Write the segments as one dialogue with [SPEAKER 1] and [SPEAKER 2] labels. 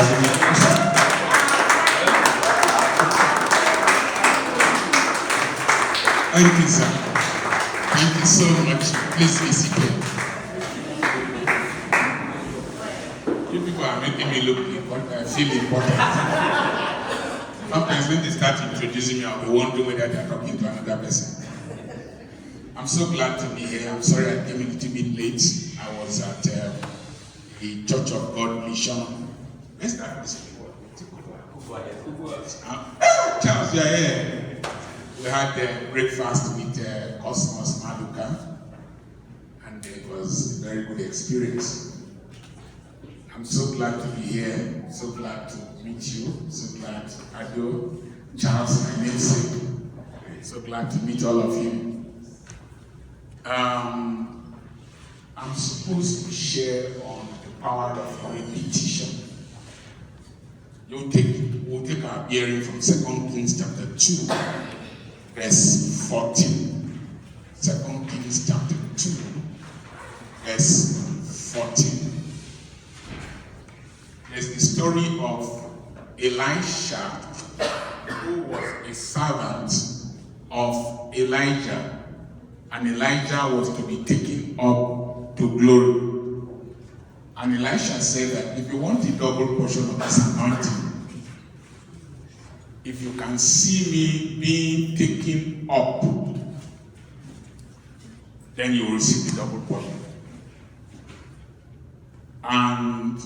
[SPEAKER 1] Thank you, sir. Thank you so much. Please be seated. You people are making me look important. I feel important. Sometimes when they start introducing me, I'll be wondering whether they're talking to another person. I'm so glad to be here. I'm sorry I came a little bit late. I was at the Church of God Mission. Where's that person? Charles, you are here. We had breakfast with Cosmos Maduka, and it was a very good experience. I'm so glad to be here, so glad to meet you, so glad Ado, Charles, my namesake, so glad to meet all of you. I'm supposed to share on the power of repetition. We'll take our bearing from 2 Kings chapter 2, verse 14. 2 Kings chapter 2, verse 14. There's the story of Elisha, who was a servant of Elijah, and Elijah was to be taken up to glory. And Elisha said that if you want a double portion of this anointing, if you can see me being taken up, then you will receive the double portion. And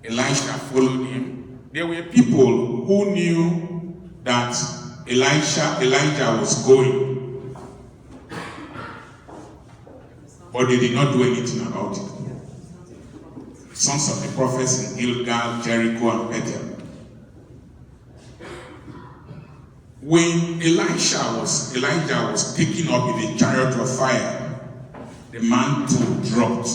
[SPEAKER 1] Elisha followed him. There were people who knew that Elijah was going, but they did not do anything about it. Sons of the prophets in Gilgal, Jericho, and Bethel. When Elijah was taken up in a chariot of fire, the mantle dropped,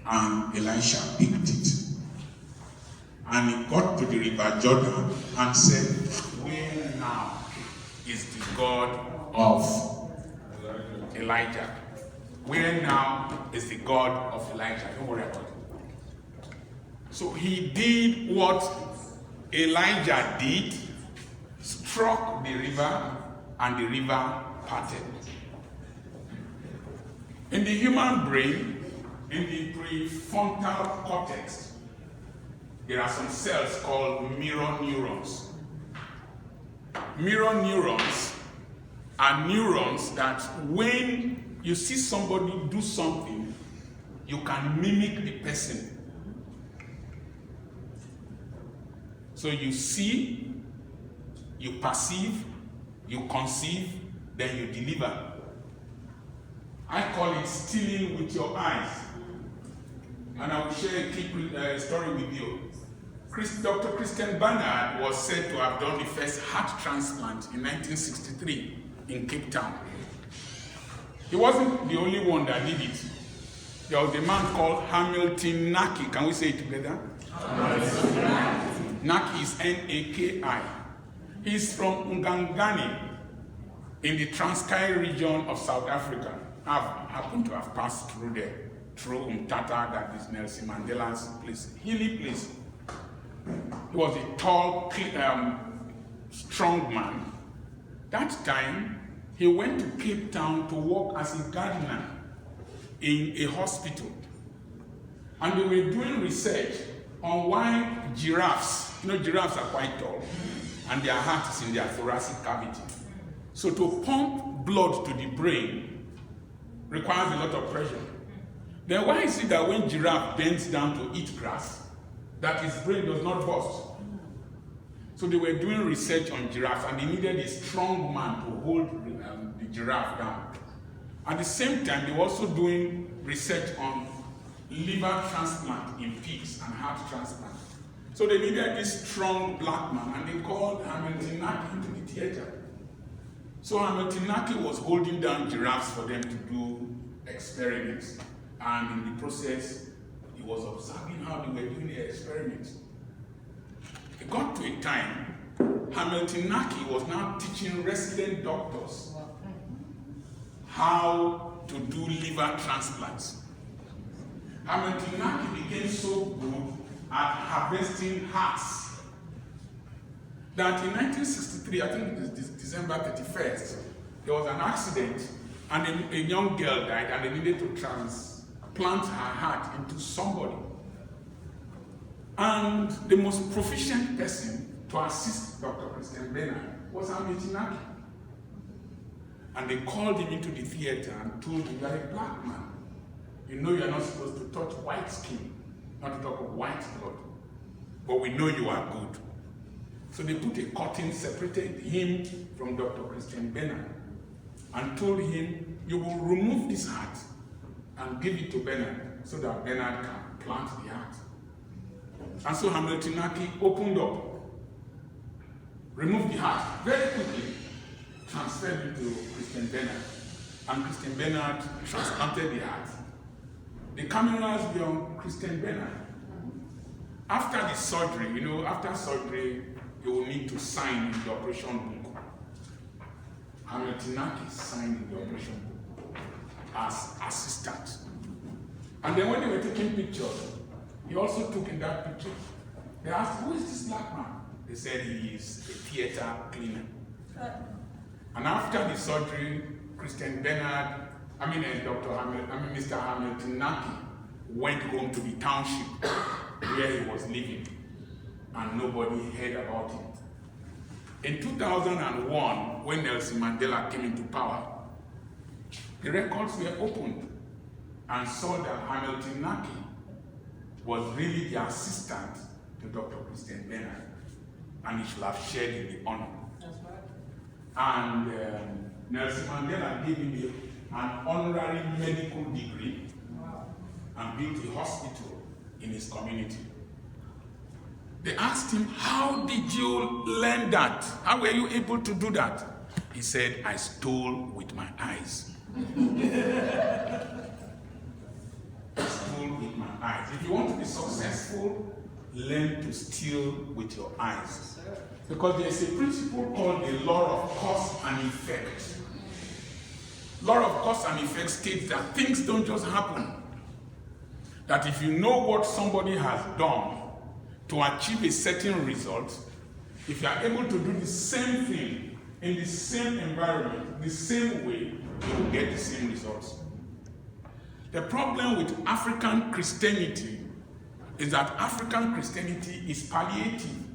[SPEAKER 1] and Elisha picked it. And he got to the river Jordan and said, "Where now is the God of Elijah? Where now is the God of Elijah?" Don't worry about it. So he did what Elijah did, struck the river, and the river parted. In the human brain, in the prefrontal cortex, there are some cells called mirror neurons. Mirror neurons are neurons that when you see somebody do something, you can mimic the person. So you see, you perceive, you conceive, then you deliver. I call it stealing with your eyes. And I will share a quick story with you. Dr. Christian Barnard was said to have done the first heart transplant in 1963 in Cape Town. He wasn't the only one that did it. There was a man called Hamilton Naki. Can we say it together? Naki is N-A-K-I. He's from Ngangani in the Transkei region of South Africa. I've happened to have passed through there, through Umtata, that is Nelson Mandela's place, hilly place. He was a tall, strong man. That time, he went to Cape Town to work as a gardener in a hospital. And they were doing research on why giraffes, giraffes are quite tall, and their heart is in their thoracic cavity. So to pump blood to the brain requires a lot of pressure. Then why is it that when giraffe bends down to eat grass, that his brain does not burst? So they were doing research on giraffes, and they needed a strong man to hold the giraffe down. At the same time, they were also doing research on liver transplant in pigs and heart transplant. So they needed this strong black man, and they called Hamilton Naki into the theater. So Hamilton Naki was holding down giraffes for them to do experiments. And in the process, he was observing how they were doing the experiments. It got to a time, Hamilton Naki was now teaching resident doctors how to do liver transplants. Hamilton Naki became so good at harvesting hearts. That in 1963, I think it is December 31st, there was an accident and a young girl died and they needed to transplant her heart into somebody. And the most proficient person to assist Dr. Christian Bernard was Ametinaki. And they called him into the theater and told him, "You are a black man. You know you are not supposed to touch white skin, not to talk of white blood. But we know you are good." So they put a curtain, separated him from Dr. Christian Bernard, and told him, "You will remove this heart and give it to Bernard so that Bernard can plant the heart." And so Hamiltonaki opened up, removed the heart very quickly, transferred it to Christian Bernard, and Christian Bernard transplanted the heart. The cameras were on Christian Bernard. After the surgery, after surgery, you will need to sign in the operation book. Hamiltonaki signed in the operation book as assistant. And then when they were taking pictures, he also took in that picture. They asked, "Who is this black man?" They said he is a theater cleaner. And after the surgery, Christian Bernard, Mr. Hamiltonaki went home to the township where he was living, and nobody heard about him. In 2001, when Nelson Mandela came into power, the records were opened and saw that Hamiltonaki was really the assistant to Dr. Christian Bernard, and he should have shared in the honor. That's right. And Nelson Mandela gave him an honorary medical degree. Wow. And built a hospital in his community. They asked him, "How did you learn that? How were you able to do that?" He said, "I stole with my eyes." I stole with my eyes. If you want to be successful, learn to steal with your eyes. Because there's a principle called the law of cause and effect. Law of cause and effect states that things don't just happen. That if you know what somebody has done to achieve a certain result, if you are able to do the same thing in the same environment, the same way, you will get the same results. The problem with African Christianity is that African Christianity is palliative.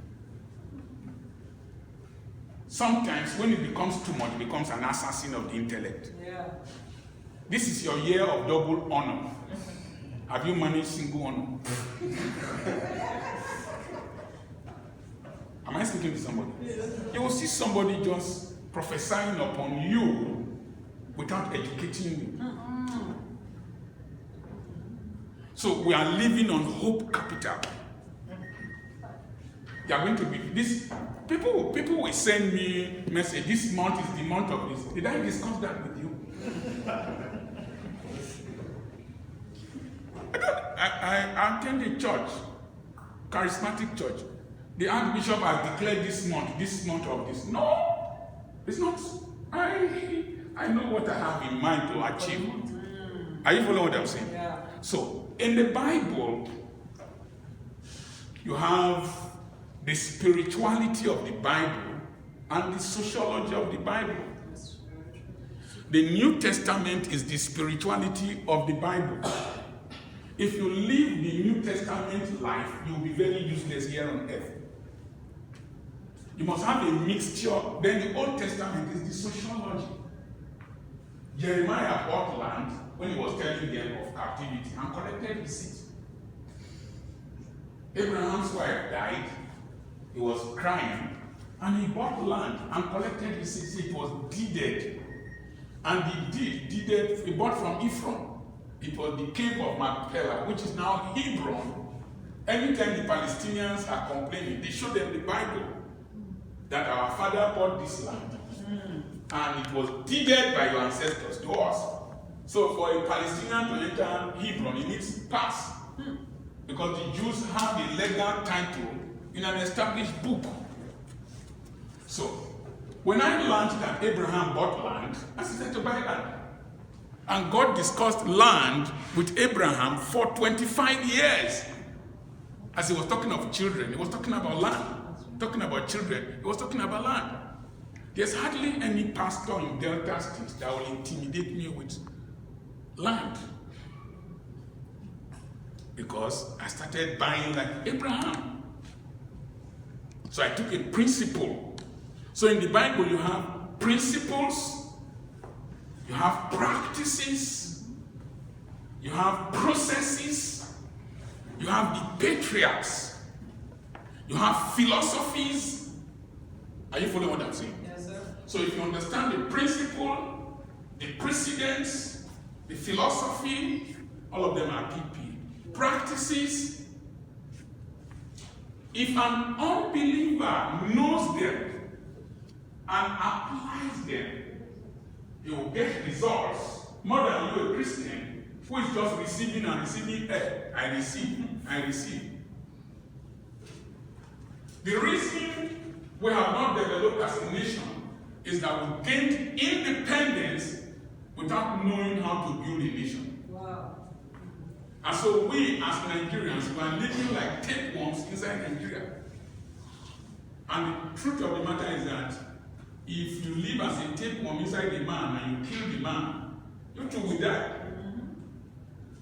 [SPEAKER 1] Sometimes when it becomes too much, it becomes an assassin of the intellect. Yeah. This is your year of double honor. Have you managed single honor? Am I speaking to somebody? You will see somebody just prophesying upon you without educating you. So we are living on hope capital. They are going to be this. People will send me message. This month is the month of this. Did I discuss that with you? I attend a church, charismatic church. The Archbishop has declared this month of this. No, it's not. I know what I have in mind to achieve. Are you following what I'm saying? Yeah. So, in the Bible, you have the spirituality of the Bible and the sociology of the Bible. The New Testament is the spirituality of the Bible. If you live the New Testament life, you'll be very useless here on earth. You must have a mixture. Then the Old Testament is the sociology. Jeremiah bought land when he was telling them of captivity and collected receipts. Abraham's wife died. He was crying, and he bought land and collected receipts. It was deeded. And he bought from Ephraim. It was the cave of Machpelah, which is now Hebron. Anytime the Palestinians are complaining, they show them the Bible that our father bought this land. And it was deeded by your ancestors to us. So for a Palestinian to enter Hebron, he needs pass. Because the Jews have a legal title in an established book. So, when I learned that Abraham bought land, I said to buy land. And God discussed land with Abraham for 25 years. As he was talking of children, he was talking about land. Talking about children, he was talking about land. There's hardly any pastor in Delta State that will intimidate me with land. Because I started buying like Abraham. So I took a principle. So in the Bible you have principles, you have practices, you have processes, you have the patriarchs, you have philosophies. Are you following what I'm saying?
[SPEAKER 2] Yes, sir.
[SPEAKER 1] So if you understand the principle, the precedents, the philosophy, all of them are PP. Practices, if an unbeliever knows them and applies them, he will get results more than you, a Christian, who is just receiving and receiving. I receive. The reason we have not developed as a nation is that we gained independence without knowing how to build a nation.
[SPEAKER 2] Wow.
[SPEAKER 1] And so we, as Nigerians, we are living like tapeworms inside Nigeria. And the truth of the matter is that if you live as a tapeworm inside a man and you kill the man, you too will die.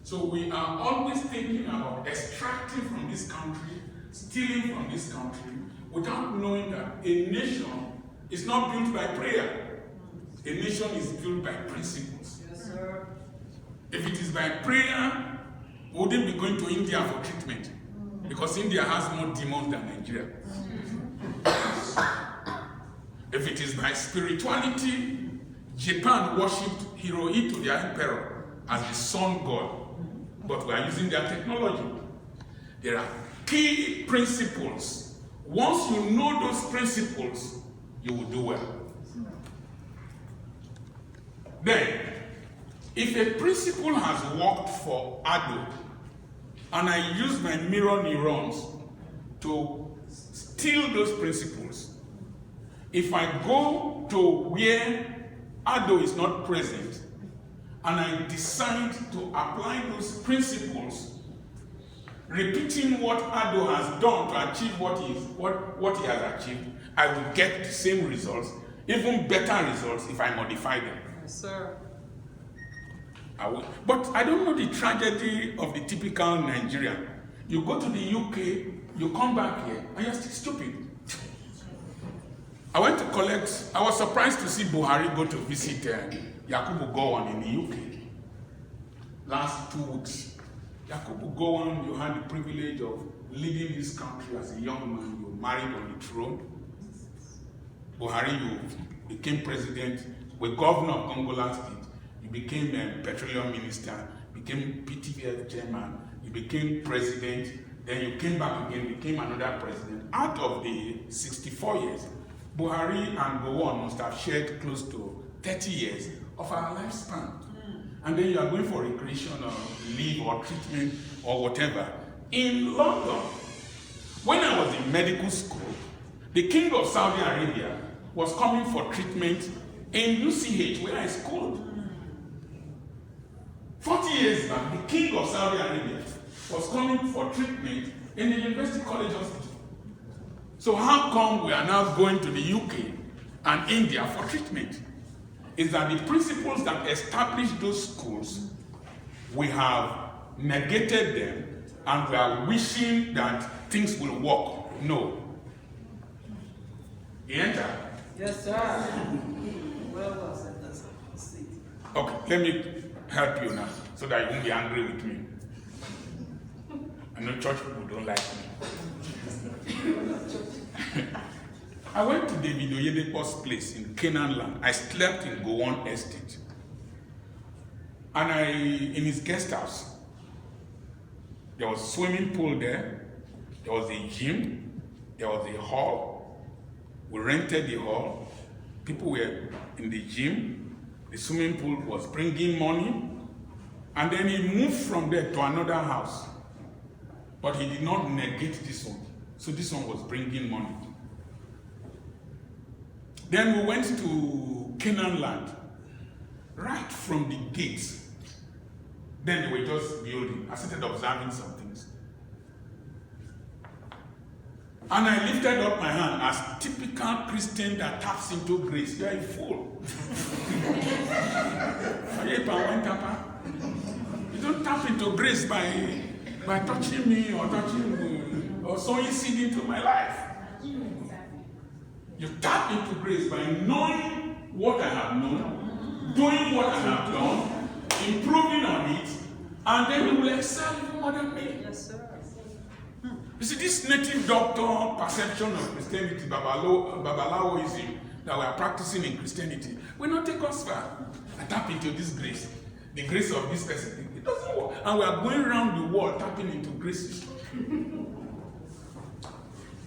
[SPEAKER 1] So we are always thinking about extracting from this country, stealing from this country, without knowing that a nation is not built by prayer. A nation is built by principles.
[SPEAKER 2] Yes, sir.
[SPEAKER 1] If it is by prayer, we wouldn't be going to India for treatment, because India has more demons than Nigeria. If it is by spirituality, Japan worshipped Hirohito, their emperor, as the sun god, but we are using their technology. There are key principles. Once you know those principles, you will do well. Then, if a principle has worked for Ado, and I use my mirror neurons to steal those principles, if I go to where Ado is not present, and I decide to apply those principles, repeating what Ado has done to achieve what he has achieved, I will get the same results, even better results if I modify them.
[SPEAKER 2] Yes, sir.
[SPEAKER 1] But I don't know the tragedy of the typical Nigerian. You go to the UK, you come back here, and you're still stupid. I was surprised to see Buhari go to visit Yakubu Gowon in the UK. Last 2 weeks, Yakubu Gowon, you had the privilege of leading this country as a young man. You married on the throne. Buhari, you became president, with governor of Gongola State. You became a petroleum minister, became PTVF chairman, you became president, then you came back again, became another president. Out of the 64 years, Buhari and Gowon must have shared close to 30 years of our lifespan. And then you are going for recreational leave or treatment or whatever. In London, when I was in medical school, the king of Saudi Arabia was coming for treatment in UCH, where I schooled. 40 years back, the king of Saudi Arabia was coming for treatment in the University College Hospital. So how come we are now going to the UK and India for treatment? Is that the principles that established those schools, we have negated them and we are wishing that things will work. No. You enter?
[SPEAKER 2] Yes, sir. Well said.
[SPEAKER 1] Okay, let me help you now so that you won't be angry with me. I know church people don't like me. I went to David Oyedepo's place in Canaan land. I slept in Gowon Estate. And in his guest house, there was a swimming pool there, there was a gym, there was a hall. We rented the hall. People were in the gym. The swimming pool was bringing money. And then he moved from there to another house. But he did not negate this one. So this one was bringing money. Then we went to Canaan land, right from the gates. Then they were just building. I started observing some things. And I lifted up my hand as typical Christian that taps into grace. You are a fool. You don't tap into grace by touching me or sowing seed into my life. You tap into grace by knowing what I have known, doing what I have done, improving on it, and then you will excel even more than me.
[SPEAKER 2] Yes, sir.
[SPEAKER 1] You see, this native doctor perception of Christianity, Babalawoism, that we are practicing in Christianity, will not take us far. I tap into this grace, the grace of this person. It doesn't work. And we are going around the world tapping into graces.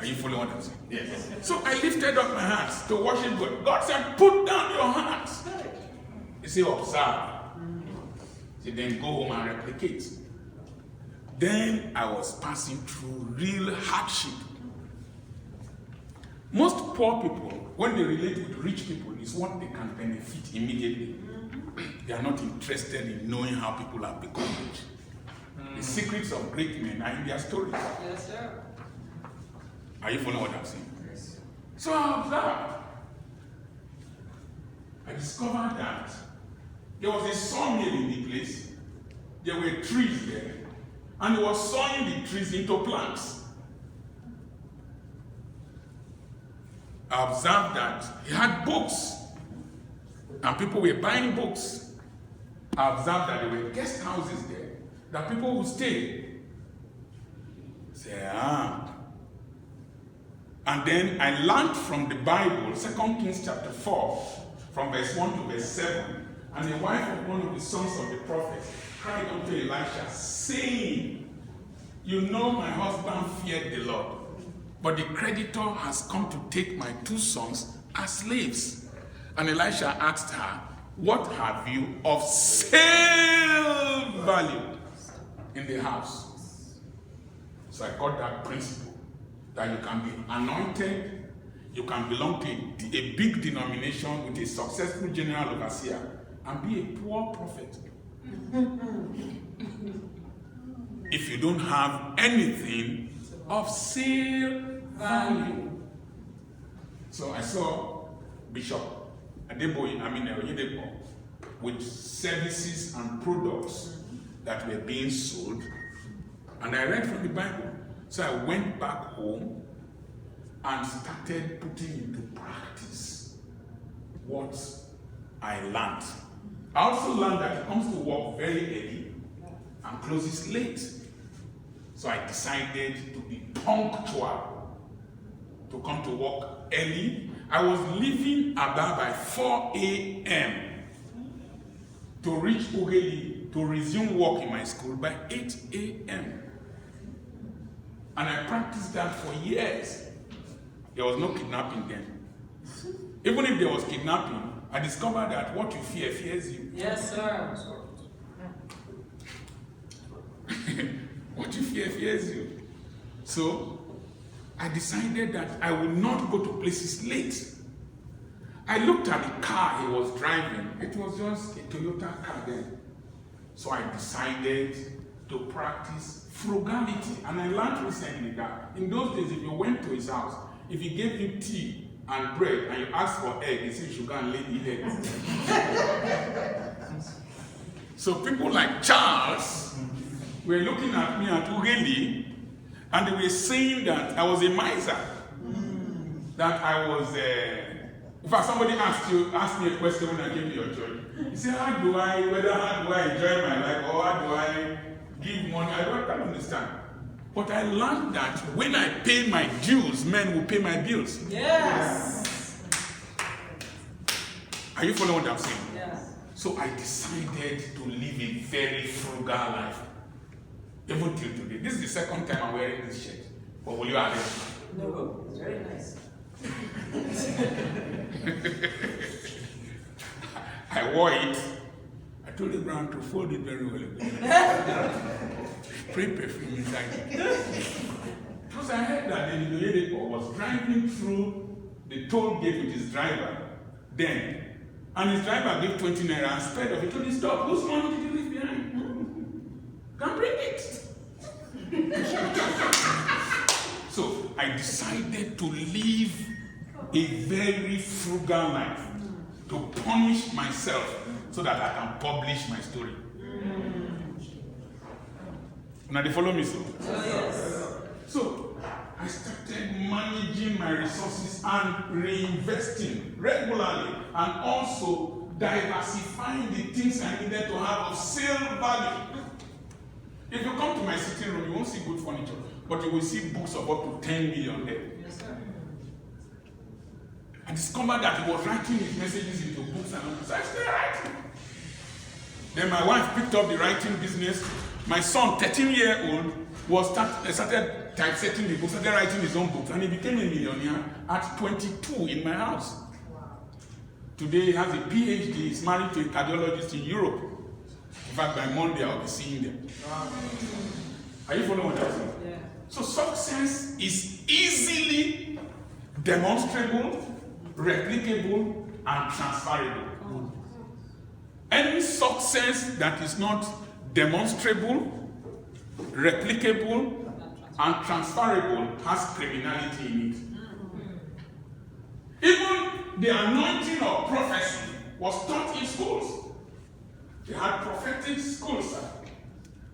[SPEAKER 1] Are you following what I'm saying? Yes. So I lifted up my hands to worship God. God said, put down your hands. He said, observe. He said, then go home and replicate. Then I was passing through real hardship. Most poor people, when they relate with rich people, is what they can benefit immediately. They are not interested in knowing how people have become rich. The secrets of great men are in their stories.
[SPEAKER 2] Yes, sir.
[SPEAKER 1] Are you following what I'm saying?
[SPEAKER 2] Yes.
[SPEAKER 1] So I observed. I discovered that there was a sawmill in the place. There were trees there. And he was sawing the trees into plants. I observed that he had books. And people were buying books. I observed that there were guest houses there that people would stay. Say, And then I learned from the Bible, 2 Kings chapter 4, from verse 1 to verse 7. And the wife of one of the sons of the prophet cried unto Elisha, saying, you know my husband feared the Lord, but the creditor has come to take my 2 sons as slaves. And Elisha asked her, what have you of sale value in the house? So I got that principle, that you can be anointed, you can belong to a big denomination with a successful general overseer, and be a poor prophet. If you don't have anything of sale value. So I saw Bishop Oyedepo with services and products that were being sold. And I read from the Bible. So I went back home and started putting into practice what I learned. I also learned that he comes to work very early and closes late. So I decided to be punctual, to come to work early. I was leaving Aba by 4 a.m. to reach Ugeli to resume work in my school by 8 a.m. And I practiced that for years. There was no kidnapping then. Even if there was kidnapping, I discovered that what you fear fears you.
[SPEAKER 2] Yes, sir.
[SPEAKER 1] What you fear fears you. So I decided that I would not go to places late. I looked at the car he was driving. It was just a Toyota car then. So I decided to practice frugality. And I learned recently that in those days, if you went to his house, if he gave you tea and bread and you asked for egg, he said you should go and lay the egg. So people like Charles were looking at me at Ugeli, and they were saying that I was a miser. That I was in fact, somebody asked me a question when I came to your church. He said, how do I enjoy my life, or how do I give money? I don't understand. But I learned that when I pay my dues, men will pay my bills.
[SPEAKER 2] Yes.
[SPEAKER 1] Are you following what I'm saying?
[SPEAKER 2] Yes.
[SPEAKER 1] So I decided to live a very frugal life. Even till today. This is the second time I'm wearing this shirt. But will you have it?
[SPEAKER 2] No, it's very nice.
[SPEAKER 1] I wore it. I told the ground to fold it very well. Spray perfume inside it. Because I heard that the Oyedepo was driving through the toll gate with his driver then. And his driver gave 20 naira and sped off. He told him, stop, whose money did you leave behind? Can't bring it. So So I decided to live a very frugal life, to punish myself so that I can publish my story. Now they follow me, so?
[SPEAKER 2] Yes.
[SPEAKER 1] So I started managing my resources and reinvesting regularly, and also diversifying the things I needed to have of sale value. If you come to my sitting room, you won't see good furniture, but you will see books of up to 10 million there.
[SPEAKER 2] Yes, sir.
[SPEAKER 1] I discovered that he was writing his messages into books and all. So I started writing. Then my wife picked up the writing business. My son, 13-year-old, started typesetting the books, started writing his own books, and he became a millionaire at 22 in my house.
[SPEAKER 2] Wow.
[SPEAKER 1] Today he has a PhD, he's married to a cardiologist in Europe. In fact, by Monday I'll be seeing them.
[SPEAKER 2] Wow.
[SPEAKER 1] Are you following what I'm saying?
[SPEAKER 2] Yeah.
[SPEAKER 1] So success is easily demonstrable, replicable, and transferable. Any success that is not demonstrable, replicable, and transferable has criminality in it. Even the anointing of prophecy was taught in schools. They had prophetic schools, sir.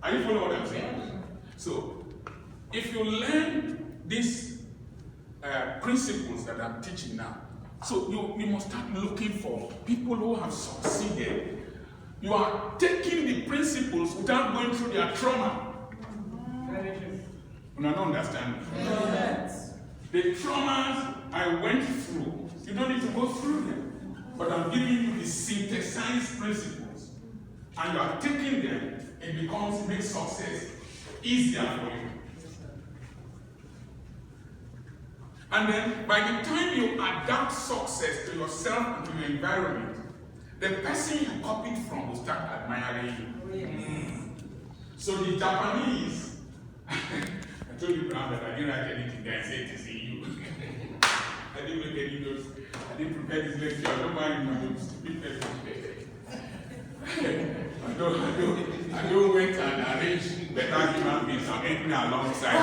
[SPEAKER 1] Are you following what I'm saying? So, if you learn these principles that I'm teaching now, so you must start looking for people who have succeeded. You are taking the principles without going through their trauma.
[SPEAKER 2] Very true.
[SPEAKER 1] You don't understand.
[SPEAKER 2] Yes.
[SPEAKER 1] The traumas I went through, you don't need to go through them. But I'm giving you the synthesized principles. And you are taking them, it makes success easier for you. And then by the time you adapt success to yourself and to your environment, the person you copied from will start admiring you.
[SPEAKER 2] Yes.
[SPEAKER 1] So the Japanese, I told you, Brown, that I didn't write anything there. I said it is in you. I didn't make any notes. I didn't prepare this lecture. I don't mind my notes. I don't wait and arrange better human beings. I'm entering alongside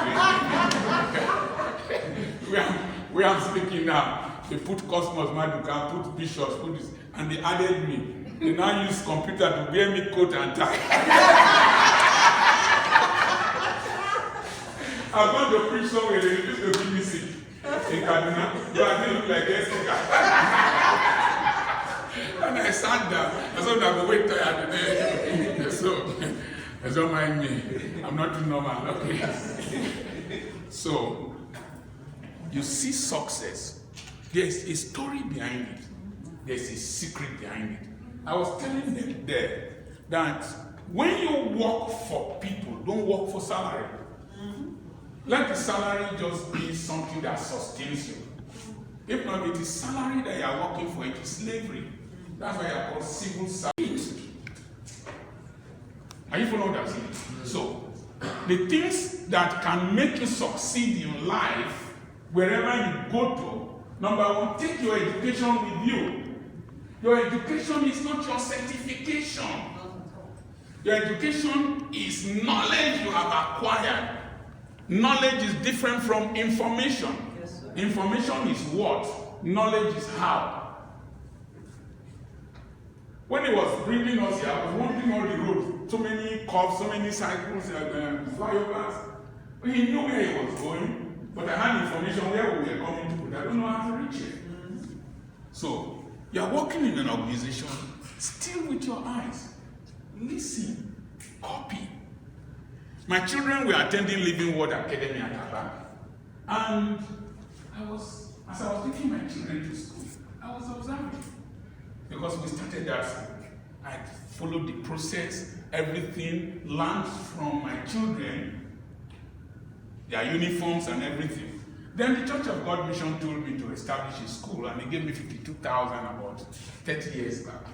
[SPEAKER 1] where I'm speaking now. They put Cosmos Maduka, put bishops, put this, and they added me. They now use computer to wear me coat and tie. I've gone to preach somewhere, they refused to give me seat in Kaduna, but I didn't look like a speaker. And I sat down. I said, I will wait tired today. So, don't mind me. I'm not too normal, okay? So, you see success. There's a story behind it. There's a secret behind it. I was telling them there that when you work for people, don't work for salary. Let the salary just be something that sustains you. If not, it is salary that you are working for, it is slavery. That's why you are called civil servant. Are you following what I'm saying? So, the things that can make you succeed in life, wherever you go to, number one, take your education with you. Your education is not your certification. Your education is knowledge you have acquired. Knowledge is different from information.
[SPEAKER 2] Yes, sir.
[SPEAKER 1] Information is what? Knowledge is how. When he was bringing us here, I was wandering all the road. So many curves, so many cycles, flyovers. He knew where he was going, but I had information where we were coming to, but I don't know how to reach it. So, you are working in an organization, still with your eyes. Listen, copy. My children were attending Living Word Academy at Aba. And as I was taking my children to school, I was observing. Because we started that school. I followed the process, everything, learned from my children, their uniforms and everything. Then the Church of God Mission told me to establish a school, and they gave me 52,000 about 30 years back.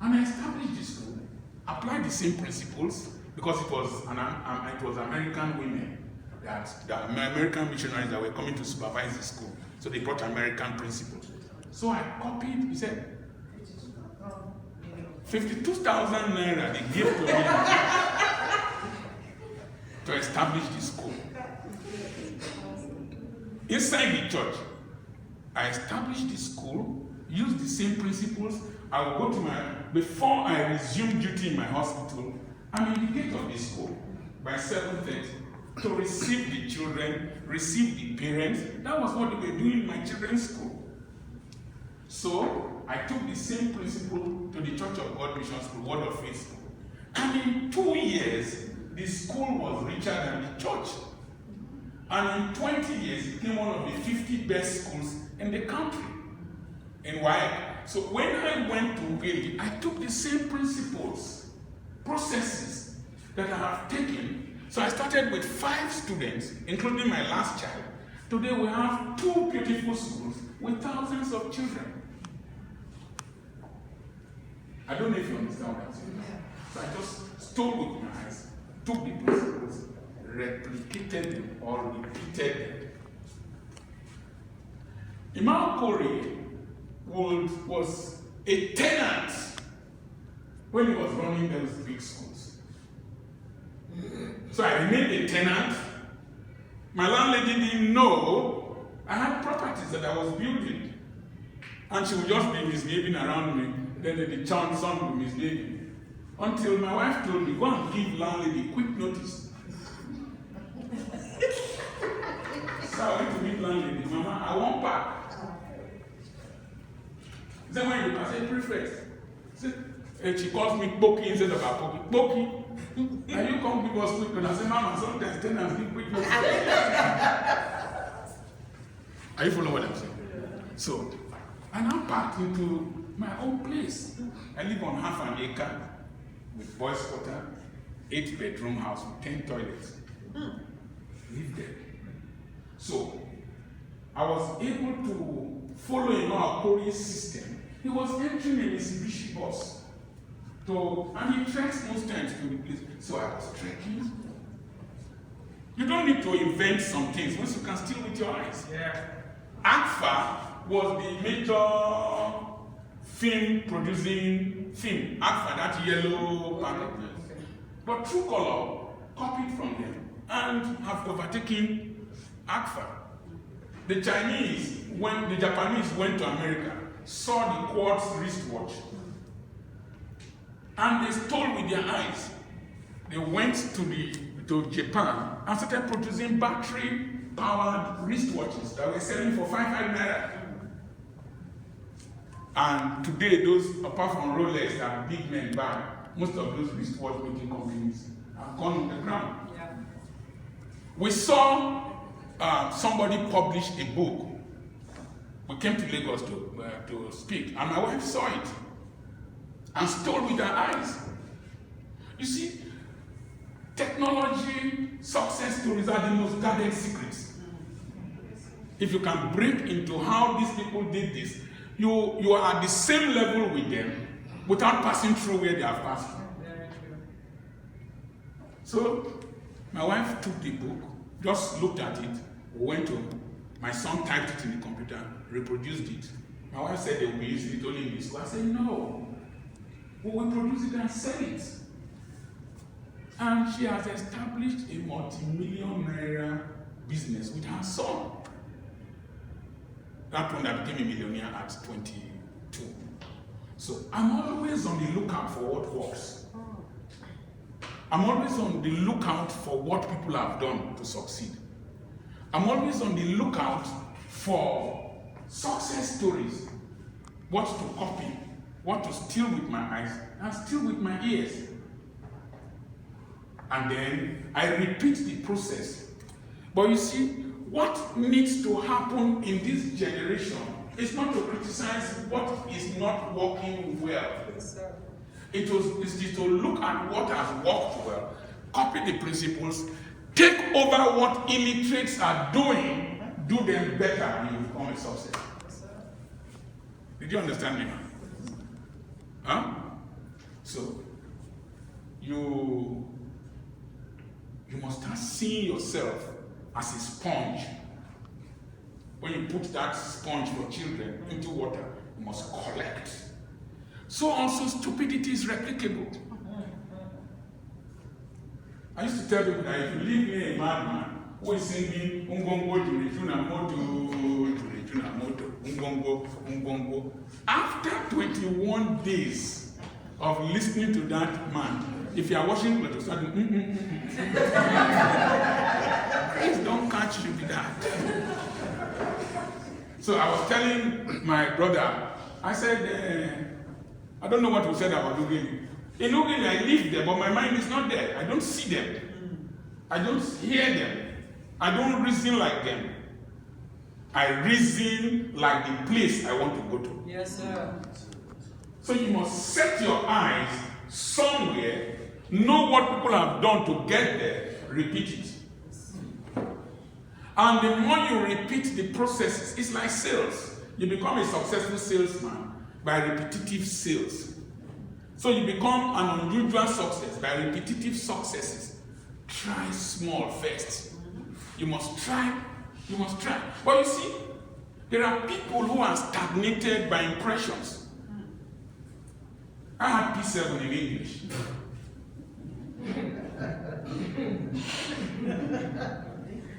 [SPEAKER 1] And I established the school, applied the same principles, because it was American women, the American missionaries that were coming to supervise the school. So they brought American principles. So I copied, he said, 52,000 naira they gave to me to establish the school. inside the church. I established the school, used the same principles. I will go to before I resume duty in my hospital, I'm in the gate of the school by 7:30 to receive the children, receive the parents. That was what they were doing in my children's school. So I took the same principle to the Church of God Mission School, Word of Faith School. And in 2 years, the school was richer than the church. And in 20 years, it became one of the 50 best schools in the country. And why? So when I went to Wales, I took the same principles, processes that I have taken. So I started with 5 students, including my last child. Today we have 2 beautiful schools with thousands of children. I don't know if you understand what I'm saying. So I just stole with my eyes, took the principles, replicated them or repeated them. Imam Kori was a tenant when he was running those big schools. So I remained a tenant. My landlady didn't know I had properties that I was building. And she would just be misbehaving around me. Then the son would be misbehaving. Until my wife told me, go and give landlady quick notice. So I went to meet landlady. Mama, I want back. Then when you pass, I say, prefect. And she calls me Apoki instead of Apoki. Apoki, and you come give us quick notice. I say, Mama, sometimes tenants give quick notice. Are you following what I'm saying? So, I now packed into my own place. I live on half an acre with boys' quarter, 8-bedroom house with 10 toilets. Live there. So, I was able to follow Imam Kori's system. He was entering a Mitsubishi bus. And he treks most times to the place. So I was trekking. You don't need to invent some things once you can steal with your eyes.
[SPEAKER 2] Yeah.
[SPEAKER 1] Agfa was the major film producing film. Agfa, that yellow packet. But Truecolor copied from them and have overtaken Agfa. The Japanese went to America, saw the quartz wristwatch, and they stole with their eyes. They went to Japan and started producing battery-powered wristwatches that were selling for 5 naira. And today, those, apart from Rolex that big men buy, most of those wristwatch making companies have gone on the ground.
[SPEAKER 2] Yeah.
[SPEAKER 1] We saw somebody publish a book. We came to Lagos to speak, and my wife saw it and stole with her eyes. You see, technology success stories are the most guarded secrets. If you can break into how these people did this, you are at the same level with them without passing through where they have passed through.
[SPEAKER 2] Very true.
[SPEAKER 1] So my wife took the book, just looked at it, went to my son typed it in the computer, reproduced it. My wife said they will be using it only in the school. I said, no, we will produce it and sell it. And she has established a multi-million naira business with her son. That one that became a millionaire at 22. So I'm always on the lookout for what works. I'm always on the lookout for what people have done to succeed. I'm always on the lookout for success stories, what to copy, what to steal with my eyes, and steal with my ears. And then I repeat the process. But you see, what needs to happen in this generation is not to criticize what is not working well. It is to look at what has worked well, copy the principles, take over what illiterates are doing, do them better, and you become a success. Did you understand me, man? Huh? So, you must start seeing yourself as a sponge. When you put that sponge for children into water, you must collect. So also stupidity is replicable. I used to tell people that if you live near a madman, who is singing Ungongo Jurijuna Moto, Jurijuna Moto, Ungongo, Ungongo. After 21 days of listening to that man, if you are watching clothes, please don't catch you with that. So I was telling my brother, I said, I don't know what we said about Ugini. In Ugini, I live there, but my mind is not there. I don't see them. I don't hear them. I don't reason like them. I reason like the place I want to go to.
[SPEAKER 2] Yes, sir.
[SPEAKER 1] So you must set your eyes somewhere, know what people have done to get there, repeat it. And the more you repeat the processes, it's like sales. You become a successful salesman by repetitive sales. So you become an unusual success by repetitive successes. Try small first. You must try. You must try. But you see, there are people who are stagnated by impressions. I had P7 in English.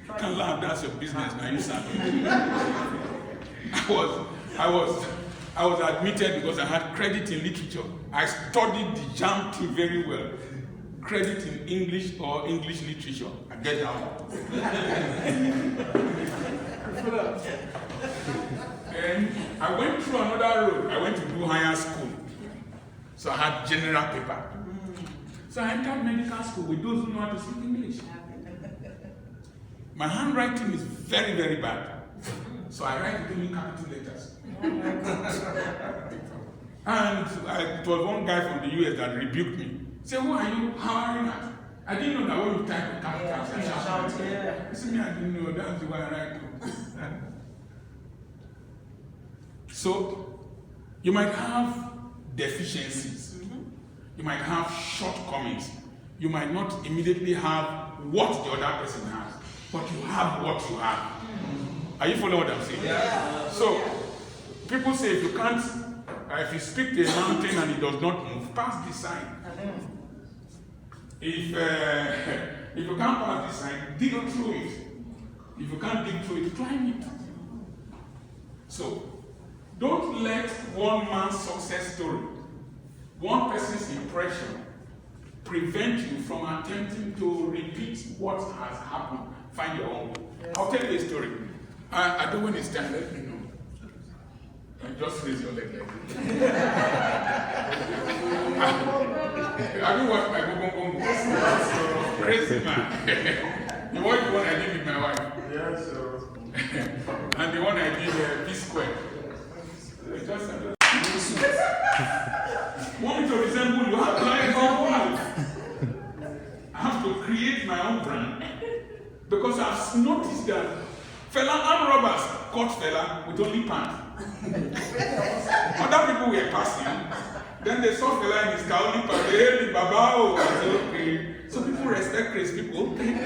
[SPEAKER 1] You can laugh, that's your business, now you start. I was admitted because I had credit in literature. I studied the JAM thing very well. Credit in English or English literature. I get that one. And I went through another road. I went to do higher school. So I had general paper. So I entered medical school with those who know how to speak English. My handwriting is very, very bad. So I write only capital letters. And it was one guy from the US that rebuked me. He said, who are you hiring at? I didn't know that when you type capitals and shout. He said, me, I didn't know. That's the way I write. So you might have deficiencies. You might have shortcomings. You might not immediately have what the other person has, but you have what you have. Are you following what I'm saying?
[SPEAKER 2] Yeah.
[SPEAKER 1] So people say if you can't, if you speak to a mountain and it does not move, pass the sign. If you can't pass the sign, dig through it. If you can't dig through it, climb it. So don't let one man's success story, one person's impression, prevent you from attempting to repeat what has happened. Find your own way. I'll tell you a story. I don't want to stand, let me know. And just raise your leg like this. Have you watched my Bongo? Crazy man. The one I did with my wife.
[SPEAKER 3] Yes, sir.
[SPEAKER 1] And the one I did P-square. Want me to resemble you? Have to learn your life. I have to create my own brand. Because I've noticed that fella armed robbers caught fella with only pants. Other people were passing. Then they saw fella in his car only pants. They hailed him, Baba. I said, okay. So people respect crazy people. Christmas.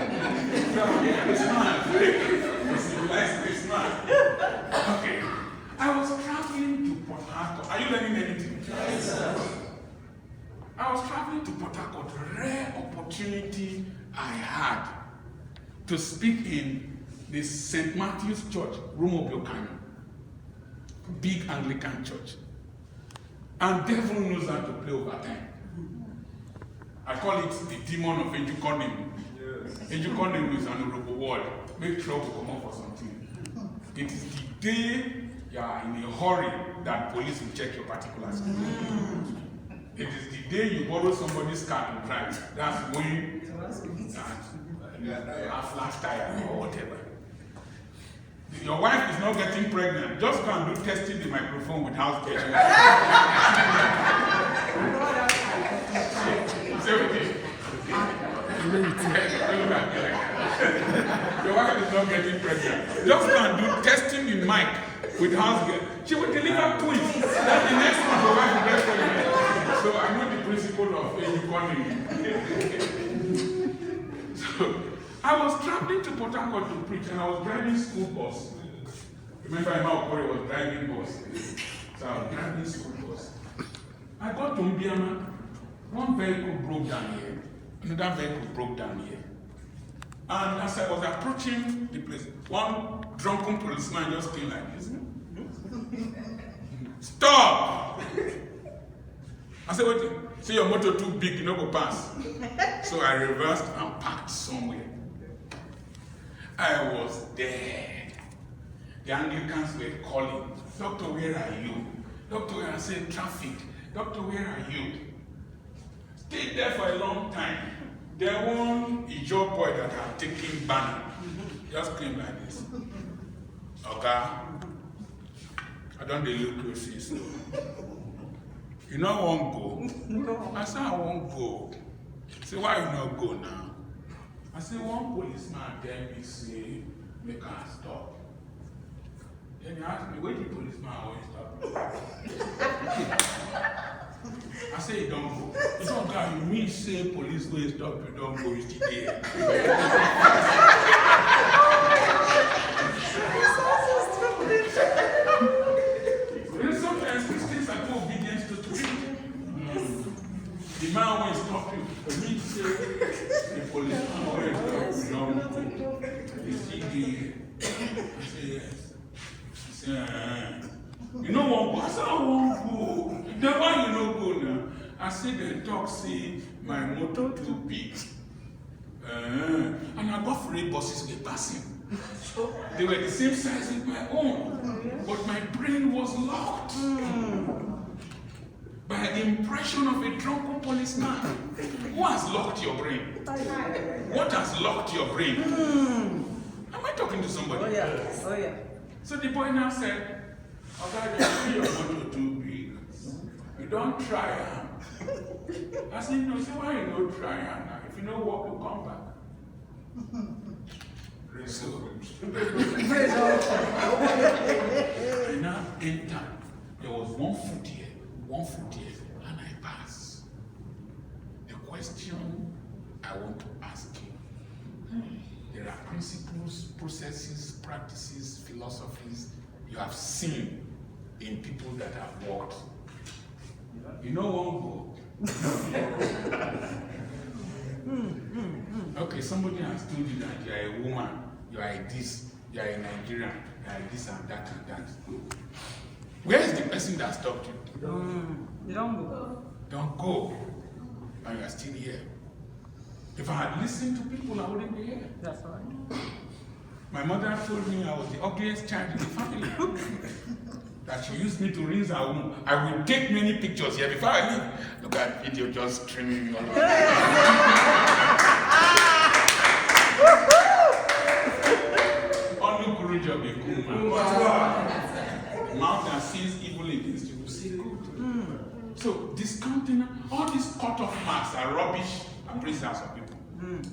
[SPEAKER 1] Civilized Christmas. Okay. I was traveling to Port Harcourt. Are you learning anything?
[SPEAKER 2] Yes, sir.
[SPEAKER 1] I was traveling to Port Harcourt. Rare opportunity I had to speak in the St. Matthew's Church, Rumobio Canyon. Big Anglican church. And devil knows how to play over time. I call it the demon of Ejukonim. Yes. Ejukonim is an Urobo word. Make trouble come up for something. It is the day you are in a hurry that police will check your particulars. It is the day you borrow somebody's car to drive. That's when you have flat tire or whatever. Your wife is not getting pregnant. Just go and do testing the microphone with house guest. Your wife is not getting pregnant. Just go and do testing the mic with house guest. She will deliver twins. Then the next one, your wife will get pregnant. So I know the principle of economy. So I was traveling to Port Harcourt to preach, and I was driving school bus. Remember, Emma Okori was driving bus. So I was driving school bus. I got to Mbiama. One vehicle broke down here. Another vehicle broke down here. And as I was approaching the place, one drunken policeman just came like this. Stop! I said, wait, see your motor too big, you know, go pass. So I reversed and parked somewhere. I was there. The Anglicans were calling, Doctor, where are you? Doctor, I said, traffic. Doctor, where are you? Stayed there for a long time. There one Ijo boy that had taken banner. Just came like this. Okay. I don't look closely, so. You know I won't go. No. I said I won't go. He said, why you not go now? I said, one policeman tell me, say, make her stop. Then he asked me, where the policeman always stop? I said, you don't go. He said, okay, you mean say police will stop, you don't go, you still there. Sometimes Christians are too obedient to truth. The man will stop you. For me, say, the policeman will stop you, don't go. You still there. I say, yes. He said, you know what? I said, I won't go. Then why you no go now? I said, the dog say my motor too big. And I got 3 buses were passing. They were the same size as my own. But my brain was locked by the impression of a drunken policeman. Who has locked your brain? What has locked your brain? Am I talking to somebody?
[SPEAKER 2] Oh yeah. Oh yeah.
[SPEAKER 1] So the boy now said, okay, you see your motor too big. You don't try her. I said, no, say why you don't try her now? If you don't walk, you come back. So, I now entered. There was 1 foot here, and I passed. The question I want to ask you, there are principles, processes, practices, philosophies you have seen in people that have walked. You know one go. Okay, somebody has told you that you are a woman, you are a this, you are a Nigerian, you are this and that and that. Where is the person that stopped you?
[SPEAKER 2] You don't go.
[SPEAKER 1] Don't go. And you are still here. If I had listened to people, I wouldn't be here.
[SPEAKER 2] That's right.
[SPEAKER 1] My mother told me I was the ugliest child in the family. That she used me to rinse her womb. I will take many pictures here before I leave. Look at video just streaming me all over. Only courage of a cool man. The mouth that sees evil against you will see good. So discounting all these cut-off marks are rubbish appraisals of people.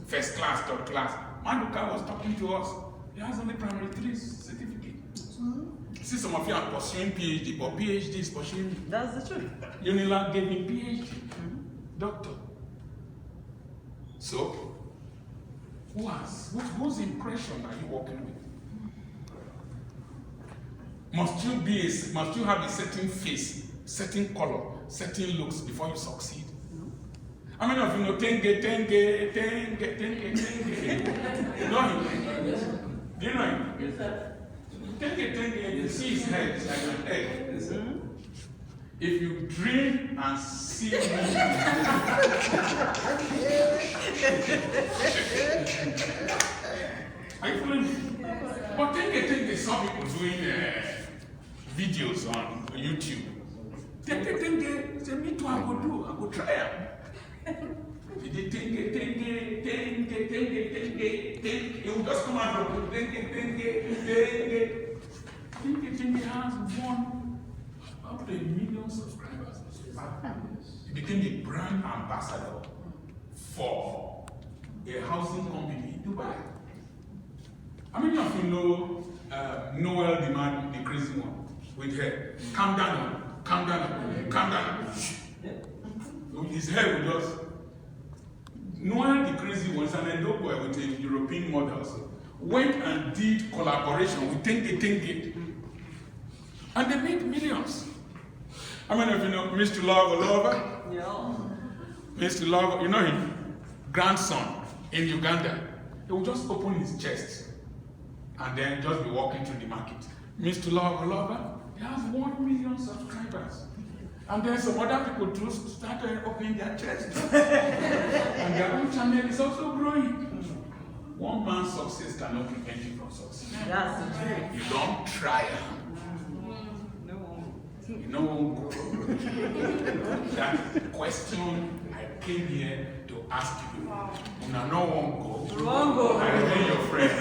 [SPEAKER 1] First class, third class. Maduka was talking to us. He has only primary 3 certificate. See, some of you are pursuing PhD, but PhD is pursuing me.
[SPEAKER 2] That's the truth.
[SPEAKER 1] Unilag gave me PhD. Doctor. So, whose impression are you working with? Must you have a certain face, certain color, certain looks before you succeed? How many of you know tenge? You know him? Do you know him?
[SPEAKER 2] Yes, sir.
[SPEAKER 1] Tenge, you see his head, it's like an egg. If you dream and see me, are you following me? But Tenge, some people doing videos on YouTube. Tenge, say me too, I go try it. He did Tenge. He will just come out from Tenge. Tenge has up to 1 million subscribers. He became a brand ambassador for a housing company in Dubai. How many of you know Noel Demand, the crazy one, with hair? Calm down. His hair will just. Noel the crazy one is an Endo boy with a European model. Went and did collaboration with Tenge. And they made millions. How many of you know Mr. Lover?
[SPEAKER 2] Yeah.
[SPEAKER 1] Mr. Lover, you know him? Grandson in Uganda. He will just open his chest and then just be walking through the market. Mr. Lover, he has 1 million subscribers. And then some other people too started opening their chest. And their own channel is also growing. One man's success cannot prevent you from success.
[SPEAKER 2] That's the truth.
[SPEAKER 1] You don't try.
[SPEAKER 2] No.
[SPEAKER 1] You know, that question I came here to ask you. Una no one go.
[SPEAKER 2] Wrong go.
[SPEAKER 1] I remain your friend.